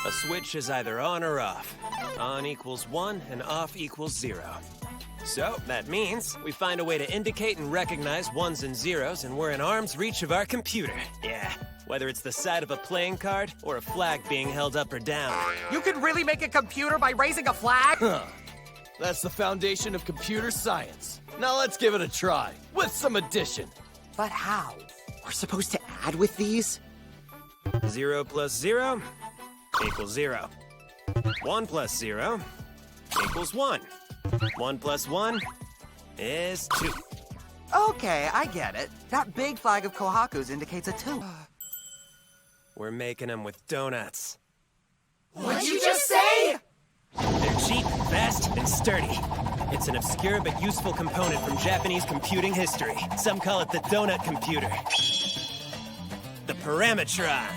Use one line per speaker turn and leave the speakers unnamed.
A switch is either on or off. On equals 1 and off equals 0. So, that means we find a way to indicate and recognize 1s and 0s, and we're in arm's reach of our computer. Yeah, whether it's the side of a playing card or a flag being held up or down.
You could really make a computer by raising a flag?
Huh. That's the foundation of computer science. Now let's give it a try, with some addition.
But how? We're supposed to add with these?
0 plus 0 equals 0. 1 plus 0 equals 1. 1 plus 1 is 2.
Okay, I get it. That big flag of Kohaku's indicates a 2.
We're making them with donuts.
What'd you just say?
They're cheap, fast, and sturdy. It's an obscure but useful component from Japanese computing history. Some call it the donut computer. The Parametron.